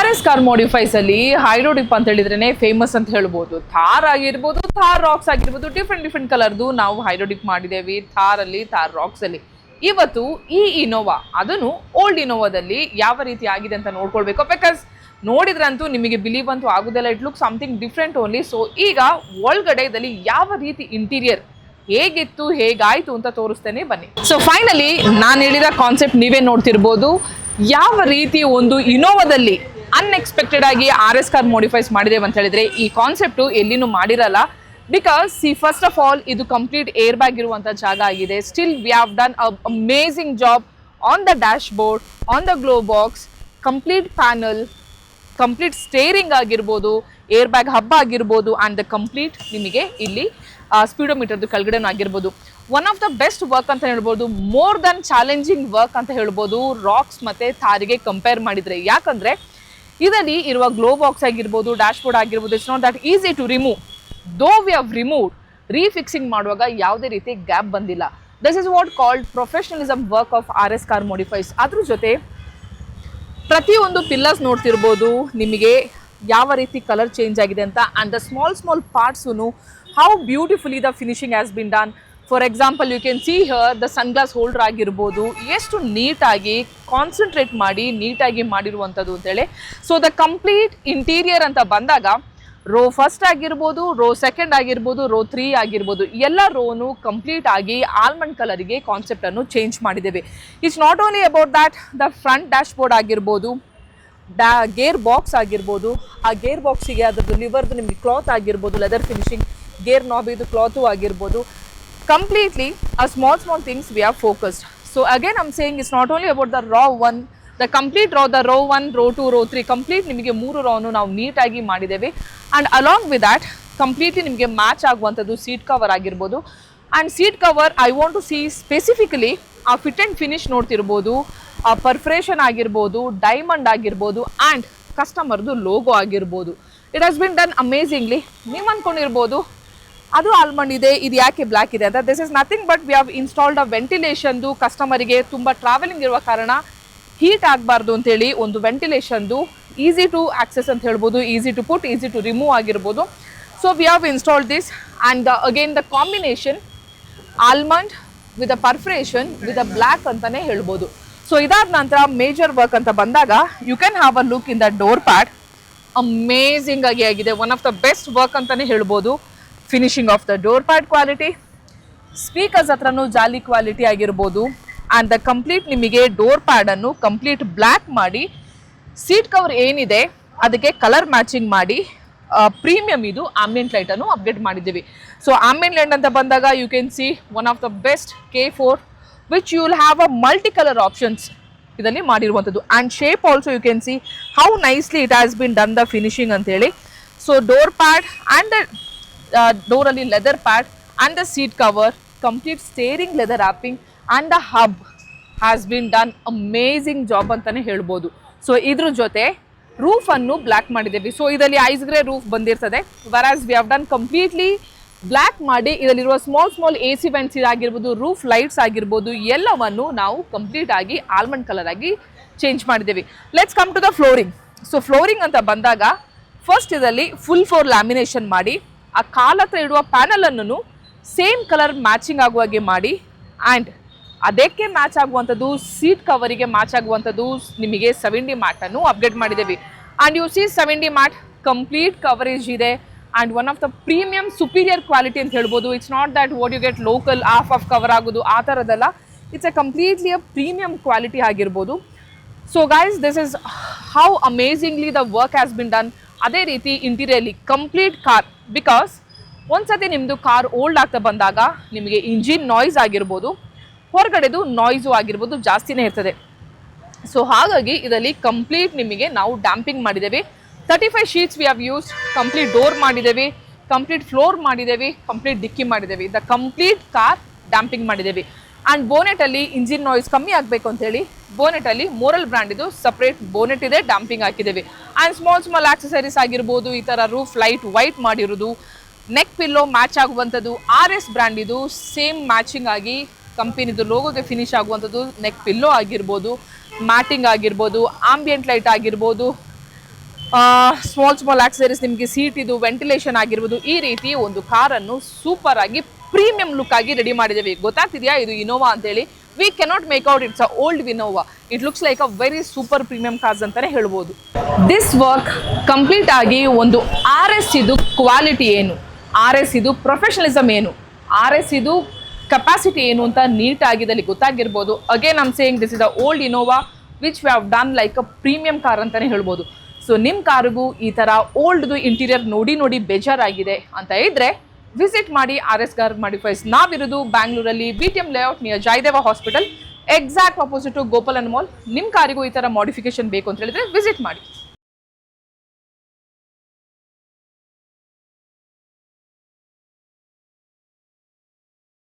RS car modifies ಅಲ್ಲಿ ಹೈಡ್ರೋಡಿಪ್ ಅಂತ ಹೇಳಿದ್ರೇನೆ famous ಅಂತ ಹೇಳ್ಬೋದು. ಥಾರ್ ಆಗಿರ್ಬೋದು, ಥಾರ್ ರಾಕ್ಸ್ ಆಗಿರ್ಬೋದು, ಡಿಫ್ರೆಂಟ್ ಕಲರ್ದು ನಾವು ಹೈಡ್ರೋಡಿಪ್ ಮಾಡಿದ್ದೇವೆ ಥಾರ್ ಅಲ್ಲಿ, ಥಾರ್ ರಾಕ್ಸ್ ಅಲ್ಲಿ. ಇವತ್ತು ಈ ಇನೋವಾ, ಅದನ್ನು ಓಲ್ಡ್ ಇನೋವಾದಲ್ಲಿ ಯಾವ ರೀತಿ ಆಗಿದೆ ಅಂತ ನೋಡ್ಕೊಳ್ಬೇಕು. ಬಿಕಾಸ್ ನೋಡಿದ್ರಂತೂ ನಿಮಗೆ ಬಿಲೀವ್ ಅಂತೂ ಆಗುದಿಲ್ಲ, it look something different only. So ಈಗ ಒಳಗಡೆ ಇದರಲ್ಲಿ ಯಾವ ರೀತಿ ಇಂಟೀರಿಯರ್ ಹೇಗಿತ್ತು, ಹೇಗಾಯ್ತು ಅಂತ ತೋರಿಸ್ತೇನೆ, ಬನ್ನಿ. ಸೊ ಫೈನಲಿ ನಾನು ಹೇಳಿದ ಕಾನ್ಸೆಪ್ಟ್ ನೀವೇ ನೋಡ್ತಿರ್ಬೋದು. ಯಾವ ರೀತಿ ಒಂದು ಇನೋವಾದಲ್ಲಿ ಅನ್ಎಕ್ಸ್ಪೆಕ್ಟೆಡ್ ಆಗಿ RS ಕಾರ್ ಮಾಡಿಫೈಸ್ ಮಾಡಿದೇವೆ ಅಂತ ಹೇಳಿದ್ರೆ ಈ ಕಾನ್ಸೆಪ್ಟು ಎಲ್ಲಿನೂ ಮಾಡಿರಲ್ಲ. ಬಿಕಾಸ್ ಫಸ್ಟ್ ಆಫ್ ಆಲ್ ಇದು ಕಂಪ್ಲೀಟ್ ಏರ್ ಬ್ಯಾಗ್ ಇರುವಂಥ ಜಾಗ ಆಗಿದೆ. Still we have done a amazing job on the dash board, on the glow box, complete panel, complete steering ಆಗಿರ್ಬೋದು, ಏರ್ ಬ್ಯಾಗ್ ಹಬ್ಬ ಆಗಿರ್ಬೋದು, ಆ್ಯಂಡ್ ದ ಕಂಪ್ಲೀಟ್ ನಿಮಗೆ ಇಲ್ಲಿ ಸ್ಪೀಡೋಮೀಟರ್ದು ಕೆಳಗಡೆನೂ ಆಗಿರ್ಬೋದು. One of the best work ಅಂತ ಹೇಳ್ಬೋದು, ಮೋರ್ ದನ್ ಚಾಲೆಂಜಿಂಗ್ ವರ್ಕ್ ಅಂತ ಹೇಳ್ಬೋದು ರಾಕ್ಸ್ ಮತ್ತು ಥಾರಿಗೆ ಕಂಪೇರ್ ಮಾಡಿದರೆ. ಯಾಕಂದರೆ ಇದರಲ್ಲಿ ಇರುವ ಗ್ಲೋ ಬಾಕ್ಸ್ ಆಗಿರ್ಬೋದು, ಡ್ಯಾಶ್ ಬೋರ್ಡ್ ಆಗಿರ್ಬೋದು, it's not that easy to remove. Though we have removed, refixing ಮಾಡುವಾಗ ಯಾವುದೇ ರೀತಿ ಗ್ಯಾಪ್ ಬಂದಿಲ್ಲ. This is what called professionalism work of RS car modifies. ಅದ್ರ ಜೊತೆ ಪ್ರತಿಯೊಂದು ಪಿಲ್ಲರ್ಸ್ ನೋಡ್ತಿರ್ಬೋದು ನಿಮಗೆ ಯಾವ ರೀತಿ ಕಲರ್ ಚೇಂಜ್ ಆಗಿದೆ ಅಂತ. And the small parts how beautifully the finishing has been done. For example you can see here the sunglass holder ಆಗಿರ್ಬೋದು, ಎಷ್ಟು ನೀಟಾಗಿ ಕಾನ್ಸಂಟ್ರೇಟ್ ಮಾಡಿ ನೀಟಾಗಿ ಮಾಡಿರುವಂಥದ್ದು ಅಂತೇಳಿ. ಸೊ ದ ಕಂಪ್ಲೀಟ್ ಇಂಟೀರಿಯರ್ ಅಂತ ಬಂದಾಗ ರೋ ಫಸ್ಟ್ ಆಗಿರ್ಬೋದು, ರೋ ಸೆಕೆಂಡ್ ಆಗಿರ್ಬೋದು, ರೋ 3 ಆಗಿರ್ಬೋದು, ಎಲ್ಲ ರೋನು ಕಂಪ್ಲೀಟ್ ಆಗಿ ಆಲ್ಮಂಡ್ ಕಲರಿಗೆ ಕಾನ್ಸೆಪ್ಟನ್ನು ಚೇಂಜ್ ಮಾಡಿದ್ದೇವೆ. It's not only about that, the front dash board ಆಗಿರ್ಬೋದು, ಗೇರ್ ಬಾಕ್ಸ್ ಆಗಿರ್ಬೋದು, ಆ ಗೇರ್ ಬಾಕ್ಸಿಗೆ ಅದರದ್ದು ಲಿವರ್ದು ನಿಮಗೆ ಕ್ಲಾತ್ ಆಗಿರ್ಬೋದು, ಲೆದರ್ ಫಿನಿಶಿಂಗ್, ಗೇರ್ ನಾಬಿದು ಕ್ಲಾತು ಆಗಿರ್ಬೋದು, completely a small things we have focused. So again I'm saying it's not only about the raw one, the complete raw, the row 1, row 2, row 3 complete ನಿಮಗೆ 3 rawನು ನಾವು ನೀಟಾಗಿ ಮಾಡಿದ್ದೇವೆ. And along with that completely ನಿಮಗೆ match ಆಗುವಂಥದ್ದು seat cover ಆಗಿರ್ಬೋದು. And seat cover I want to see specifically ಆ fit and finish ನೋಡ್ತಿರ್ಬೋದು, ಆ ಪರ್ಫರೇಷನ್ ಆಗಿರ್ಬೋದು, ಡೈಮಂಡ್ ಆಗಿರ್ಬೋದು, ಆ್ಯಂಡ್ ಕಸ್ಟಮರ್ದು ಲೋಗೋ ಆಗಿರ್ಬೋದು. It has been done amazingly. ನೀವು ಅಂದ್ಕೊಂಡಿರ್ಬೋದು ಅದು ಆಲ್ಮಂಡ್ ಇದೆ, ಇದು ಯಾಕೆ ಬ್ಲ್ಯಾಕ್ ಇದೆ ಅಂತ. This is nothing but we have installed a ವೆಂಟಿಲೇಷನ್ದು. ಕಸ್ಟಮರಿಗೆ ತುಂಬ ಟ್ರಾವೆಲಿಂಗ್ ಇರುವ ಕಾರಣ ಹೀಟ್ ಆಗಬಾರ್ದು ಅಂತೇಳಿ ಒಂದು ವೆಂಟಿಲೇಷನ್ದು ಈಸಿ ಟು ಆಕ್ಸೆಸ್ ಅಂತ ಹೇಳ್ಬೋದು, easy to put, easy to remove ಆಗಿರ್ಬೋದು. So we have installed this. And again the combination almond with a perforation with a black ಅಂತಲೇ ಹೇಳ್ಬೋದು. ಸೊ ಇದಾದ ನಂತರ ಮೇಜರ್ ವರ್ಕ್ ಅಂತ ಬಂದಾಗ you can have a look in the door pad. Amazing ಆಗಿ ಆಗಿದೆ, one of the best work ಅಂತಲೇ ಹೇಳ್ಬೋದು. Finishing of the door pad quality, speakers ಹತ್ರನೂ ಜಾಲಿ ಕ್ವಾಲಿಟಿ ಆಗಿರ್ಬೋದು. ಆ್ಯಂಡ್ ದ ಕಂಪ್ಲೀಟ್ ನಿಮಗೆ ಡೋರ್ ಪ್ಯಾಡನ್ನು ಕಂಪ್ಲೀಟ್ ಬ್ಲ್ಯಾಕ್ ಮಾಡಿ, ಸೀಟ್ ಕವರ್ ಏನಿದೆ ಅದಕ್ಕೆ ಕಲರ್ ಮ್ಯಾಚಿಂಗ್ ಮಾಡಿ, ಪ್ರೀಮಿಯಮ್ ಇದು ಆಂಬಿಯಂಟ್ ಲೈಟನ್ನು ಅಪ್ಡೇಟ್ ಮಾಡಿದ್ದೀವಿ. ಸೊ ಆಂಬಿಯಂಟ್ ಲೈಟ್ ಅಂತ ಬಂದಾಗ you can see one of the best K4 which you will have a multi colour options ಇದರಲ್ಲಿ ಮಾಡಿರುವಂಥದ್ದು. And shape also you can see how nicely it has been done the finishing ಅಂತೇಳಿ. So door pad and the ಡೋರಲ್ಲಿ leather pad and the seat cover, complete steering leather wrapping and the hub has been done amazing job ಅಂತಲೇ ಹೇಳ್ಬೋದು. So ಇದ್ರ ಜೊತೆ ರೂಫನ್ನು black ಮಾಡಿದ್ದೀವಿ. So ಇದರಲ್ಲಿ ice grey roof ಬಂದಿರ್ತದೆ, whereas we have done completely black ಮಾಡಿ ಇದರಲ್ಲಿರುವ ಸ್ಮಾಲ್ AC ವೆಂಟ್ಸ್ ಆಗಿರ್ಬೋದು, ರೂಫ್ ಲೈಟ್ಸ್ ಆಗಿರ್ಬೋದು, ಎಲ್ಲವನ್ನು ನಾವು ಕಂಪ್ಲೀಟ್ ಆಗಿ ಆಲ್ಮಂಡ್ ಕಲರ್ ಆಗಿ ಚೇಂಜ್ ಮಾಡಿದ್ದೀವಿ. Let's come to the flooring. So flooring ಅಂತ ಬಂದಾಗ ಫಸ್ಟ್ ಇದರಲ್ಲಿ ಫುಲ್ ಫ್ಲೋರ್ ಲ್ಯಾಮಿನೇಷನ್ ಮಾಡಿ, ಆ ಕಾಲ ಹತ್ರ ಇಡುವ ಪ್ಯಾನಲನ್ನು ಸೇಮ್ ಕಲರ್ ಮ್ಯಾಚಿಂಗ್ ಆಗುವಾಗೆ ಮಾಡಿ, ಆ್ಯಂಡ್ ಅದಕ್ಕೆ ಮ್ಯಾಚ್ ಆಗುವಂಥದ್ದು ಸೀಟ್ ಕವರಿಗೆ ಮ್ಯಾಚ್ ಆಗುವಂಥದ್ದು ನಿಮಗೆ 7D ಮ್ಯಾಟನ್ನು ಅಪ್ಡೇಟ್ ಮಾಡಿದ್ದೀವಿ. And you see 7D mat complete coverage ಇದೆ. And one of the premium superior quality ಅಂತ ಹೇಳ್ಬೋದು. It's not that what you get local of cover ಆಗೋದು ಆ ಥರದ್ದಲ್ಲ. It's a completely a premium quality ಆಗಿರ್ಬೋದು. So guys, this is how amazingly the work has been done. ಅದೇ ರೀತಿ ಇಂಟೀರಿಯರ್ಲಿ complete car, because ಒಂದ್ಸತಿ ನಿಮ್ಮದು ಕಾರ್ ಓಲ್ಡ್ ಆಗ್ತಾ ಬಂದಾಗ ನಿಮಗೆ ಇಂಜಿನ್ ನಾಯ್ಸ್ ಆಗಿರ್ಬೋದು, ಹೊರಗಡೆದು ನಾಯ್ಸು ಆಗಿರ್ಬೋದು ಜಾಸ್ತಿನೇ ಇರ್ತದೆ. ಸೊ ಹಾಗಾಗಿ ಇದರಲ್ಲಿ ಕಂಪ್ಲೀಟ್ ನಿಮಗೆ ನಾವು ಡ್ಯಾಂಪಿಂಗ್ ಮಾಡಿದ್ದೇವೆ. 35 sheets we have used. Complete door ಮಾಡಿದ್ದೇವೆ, ಕಂಪ್ಲೀಟ್ ಫ್ಲೋರ್ ಮಾಡಿದ್ದೇವೆ, ಕಂಪ್ಲೀಟ್ ಡಿಕ್ಕಿ ಮಾಡಿದ್ದೇವೆ. ದ ಕಂಪ್ಲೀಟ್ ಕಾರ್ ಡ್ಯಾಂಪಿಂಗ್ ಮಾಡಿದ್ದೇವೆ. ಆ್ಯಂಡ್ ಬೋನೆಟಲ್ಲಿ ಇಂಜಿನ್ ನಾಯ್ಸ್ ಕಮ್ಮಿ ಆಗಬೇಕು ಅಂತೇಳಿ ಬೋನೆಟಲ್ಲಿ ಮೋರಲ್ ಬ್ರ್ಯಾಂಡಿದು ಸಪ್ರೇಟ್ ಬೋನೆಟ್ ಇದೆ, ಡ್ಯಾಂಪಿಂಗ್ ಹಾಕಿದ್ದೇವೆ. ಆ್ಯಂಡ್ ಸ್ಮಾಲ್ ಆಕ್ಸೆಸರೀಸ್ ಆಗಿರ್ಬೋದು, ಈ ಥರ ರೂಫ್ ಲೈಟ್ ವೈಟ್ ಮಾಡಿರೋದು, ನೆಕ್ ಪಿಲ್ಲೋ ಮ್ಯಾಚ್ ಆಗುವಂಥದ್ದು RS ಬ್ರ್ಯಾಂಡಿದು ಸೇಮ್ ಮ್ಯಾಚಿಂಗ್ ಆಗಿ ಕಂಪನಿದು ಲೋಗೋಗೆ ಫಿನಿಶ್ ಆಗುವಂಥದ್ದು ನೆಕ್ ಪಿಲ್ಲೋ ಆಗಿರ್ಬೋದು, ಮ್ಯಾಟಿಂಗ್ ಆಗಿರ್ಬೋದು, ಆಂಬಿಯಂಟ್ ಲೈಟ್ ಆಗಿರ್ಬೋದು, ಸ್ಮಾಲ್ ಆಕ್ಸರೀಸ್, ನಿಮಗೆ ಸೀಟ್ ಇದು ವೆಂಟಿಲೇಷನ್ ಆಗಿರ್ಬೋದು, ಈ ರೀತಿ ಒಂದು ಕಾರನ್ನು ಸೂಪರ್ ಆಗಿ ಪ್ರೀಮಿಯಂ ಲುಕ್ ಆಗಿ ರೆಡಿ ಮಾಡಿದ್ದೇವೆ. ಗೊತ್ತಾಗ್ತಿದೆಯಾ ಇದು ಇನೋವಾ ಅಂತೇಳಿ? We cannot make out it's a old Innova. It looks like a very super premium cars ಅಂತಾನೆ ಹೇಳ್ಬೋದು. ದಿಸ್ ವರ್ಕ್ ಕಂಪ್ಲೀಟ್ ಆಗಿ ಒಂದು RS ಇದು ಕ್ವಾಲಿಟಿ ಏನು, RS ಇದು ಪ್ರೊಫೆಷನಲಿಸಮ್ ಏನು, RS ಇದು ಕೆಪಾಸಿಟಿ ಏನು ಅಂತ ನೀಟಾಗಿದ್ದಲ್ಲಿ ಗೊತ್ತಾಗಿರ್ಬೋದು. Again I'm saying this is a old Innova which we have done like a premium car ಅಂತಾನೆ ಹೇಳ್ಬೋದು. ಸೊ ನಿಮ್ಮ ಕಾರಿಗೂ ಈ ಥರ ಓಲ್ಡ್ದು ಇಂಟೀರಿಯರ್ ನೋಡಿ ಬೇಜಾರಾಗಿದೆ ಅಂತ ಇದ್ರೆ ವಿಸಿಟ್ ಮಾಡಿ RS ಕಾರ್ ಮಾಡಿಫೈಸ್. ನಾವಿರೋದು ಬ್ಯಾಂಗ್ಳೂರಲ್ಲಿ BTM layout near Jayadeva hospital, exact opposite to Gopalan mall. ನಿಮ್ಮ ಕಾರಿಗೂ ಈ ಥರ ಮಾಡಿಫಿಕೇಶನ್ ಬೇಕು ಅಂತ ಹೇಳಿದ್ರೆ ವಿಸಿಟ್ ಮಾಡಿ.